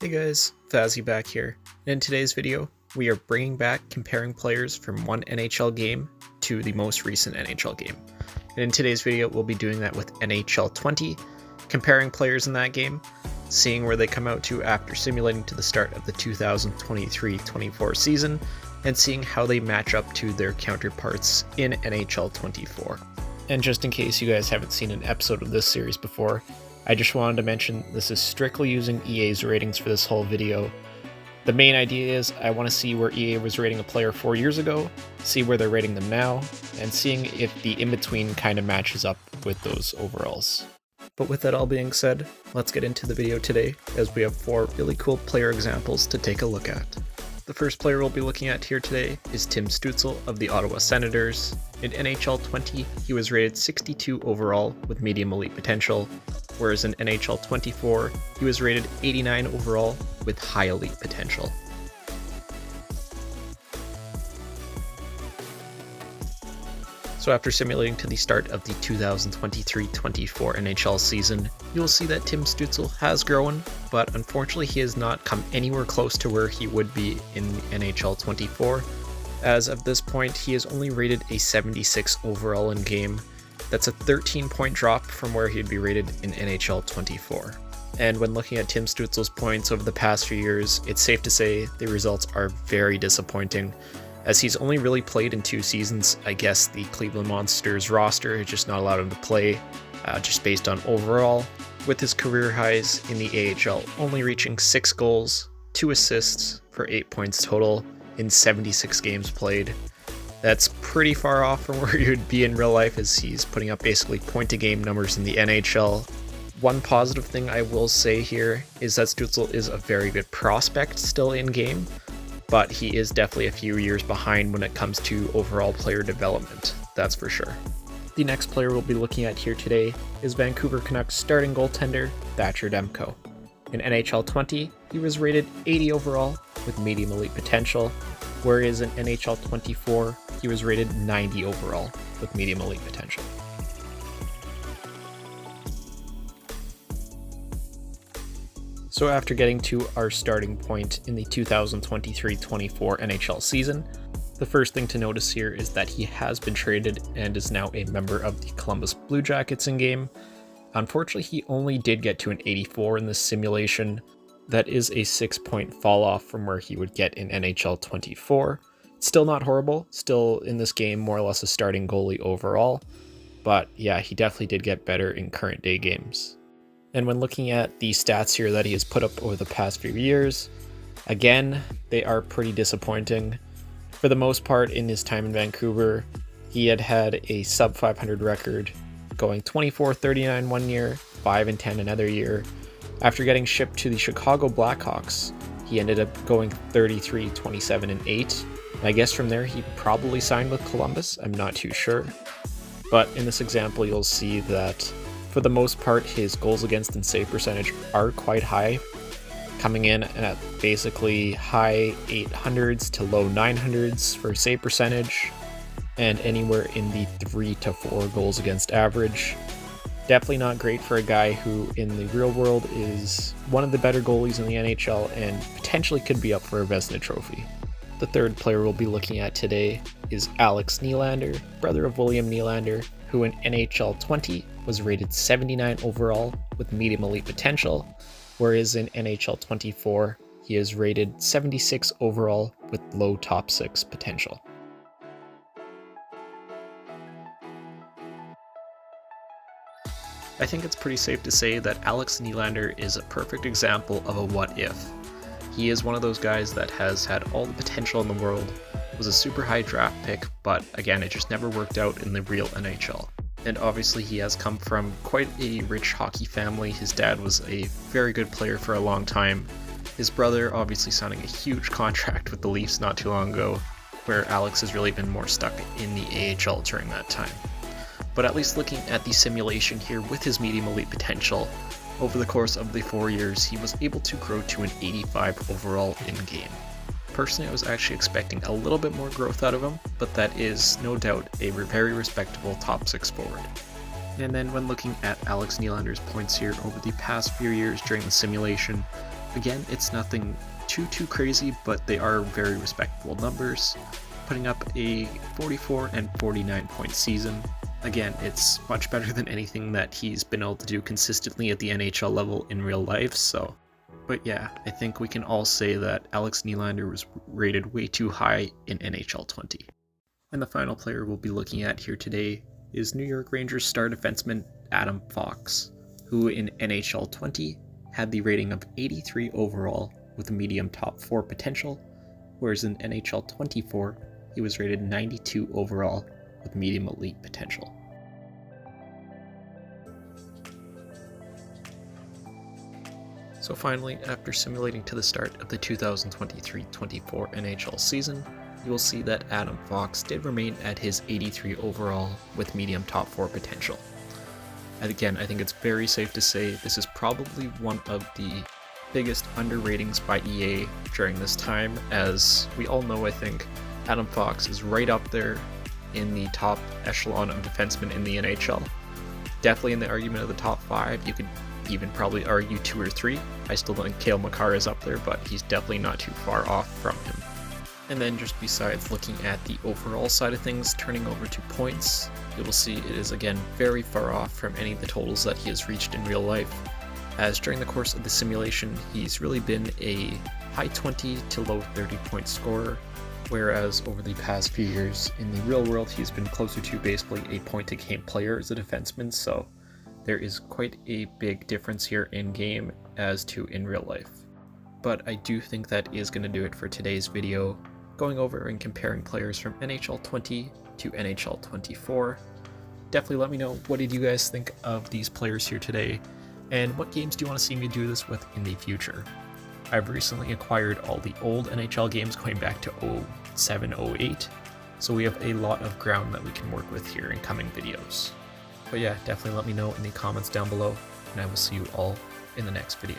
Hey guys, Vazzy back here. In today's video, we are bringing back comparing players from one NHL game to the most recent NHL game. And in today's video, we'll be doing that with NHL 20, comparing players in that game, seeing where they come out to after simulating to the start of the 2023-24 season, and seeing how they match up to their counterparts in NHL 24. And just in case you guys haven't seen an episode of this series before, I just wanted to mention this is strictly using EA's ratings for this whole video. The main idea is I want to see where EA was rating a player 4 years ago, see where they're rating them now, and seeing if the in-between kind of matches up with those overalls. But with that all being said, let's get into the video today, as we have 4 really cool player examples to take a look at. The first player we'll be looking at here today is Tim Stützle of the Ottawa Senators. In NHL 20, he was rated 62 overall with medium elite potential, whereas in NHL 24, he was rated 89 overall with high elite potential. So after simulating to the start of the 2023-24 NHL season, you'll see that Tim Stützle has grown, but unfortunately he has not come anywhere close to where he would be in NHL 24. As of this point, he is only rated a 76 overall in game. That's a 13-point drop from where he'd be rated in NHL 24. And when looking at Tim Stützle's points over the past few years, it's safe to say the results are very disappointing, as he's only really played in 2 seasons. I guess the Cleveland Monsters roster has just not allowed him to play, just based on overall, with his career highs in the AHL only reaching 6 goals, 2 assists for 8 points total in 76 games played. That's pretty far off from where he would be in real life, as he's putting up basically point-to-game numbers in the NHL. One positive thing I will say here is that Stützle is a very good prospect still in-game, but he is definitely a few years behind when it comes to overall player development, that's for sure. The next player we'll be looking at here today is Vancouver Canucks starting goaltender Thatcher Demko. In NHL 20, he was rated 80 overall with medium elite potential, whereas in NHL 24, he was rated 90 overall with medium elite potential. So after getting to our starting point in the 2023-24 NHL season, the first thing to notice here is that he has been traded and is now a member of the Columbus Blue Jackets in-game. Unfortunately, he only did get to an 84 in this simulation. That is a 6-point fall off from where he would get in NHL 24. Still not horrible, still in this game more or less a starting goalie overall, but yeah, he definitely did get better in current day games. And when looking at the stats here that he has put up over the past few years, again, they are pretty disappointing. For the most part in his time in Vancouver, he had a sub 500 record, going 24-39 one year, 5-10 another year. After getting shipped to the Chicago Blackhawks, he ended up going 33-27-8. I guess from there he probably signed with Columbus, I'm not too sure. But in this example you'll see that for the most part his goals against and save percentage are quite high, coming in at basically high 800s to low 900s for save percentage, and anywhere in the 3 to 4 goals against average. Definitely not great for a guy who in the real world is one of the better goalies in the NHL and potentially could be up for a Vezina trophy. The third player we'll be looking at today is Alex Nylander, brother of William Nylander, who in NHL 20 was rated 79 overall with medium elite potential, whereas in NHL 24 he is rated 76 overall with low top 6 potential. I think it's pretty safe to say that Alex Nylander is a perfect example of a what if. He is one of those guys that has had all the potential in the world, was a super high draft pick, but again, it just never worked out in the real NHL. And obviously he has come from quite a rich hockey family. His dad was a very good player for a long time. His brother obviously signing a huge contract with the Leafs not too long ago, where Alex has really been more stuck in the AHL during that time. But at least looking at the simulation here with his medium elite potential, over the course of the 4 years, he was able to grow to an 85 overall in-game. Personally, I was actually expecting a little bit more growth out of him, but that is no doubt a very respectable top 6 forward. And then when looking at Alex Nylander's points here over the past few years during the simulation, Again, it's nothing too crazy, but they are very respectable numbers, putting up a 44 and 49 point season. Again, it's much better than anything that he's been able to do consistently at the NHL level in real life, so. But yeah, I think we can all say that Alex Nylander was rated way too high in NHL 20. And the final player we'll be looking at here today is New York Rangers star defenseman Adam Fox, who in NHL 20 had the rating of 83 overall with a medium top 4 potential, whereas in NHL 24 he was rated 92 overall with medium elite potential. So finally, after simulating to the start of the 2023-24 NHL season, you will see that Adam Fox did remain at his 83 overall with medium top 4 potential. And again, I think it's very safe to say this is probably one of the biggest underratings by EA during this time, as we all know, I think Adam Fox is right up there in the top echelon of defensemen in the NHL. Definitely in the argument of the top 5, you could even probably argue 2 or 3. I still think Cale Makar is up there, but he's definitely not too far off from him. And then just besides looking at the overall side of things, turning over to points, you will see it is again very far off from any of the totals that he has reached in real life, as during the course of the simulation he's really been a high 20 to low 30 point scorer, whereas over the past few years in the real world he's been closer to basically a point a game player as a defenseman, so there is quite a big difference here in game as to in real life. But I do think that is going to do it for today's video, going over and comparing players from NHL 20 to NHL 24. Definitely let me know, what did you guys think of these players here today, and what games do you want to see me do this with in the future? I've recently acquired all the old NHL games going back to 07-08, so we have a lot of ground that we can work with here in coming videos. But yeah, definitely let me know in the comments down below, and I will see you all in the next video.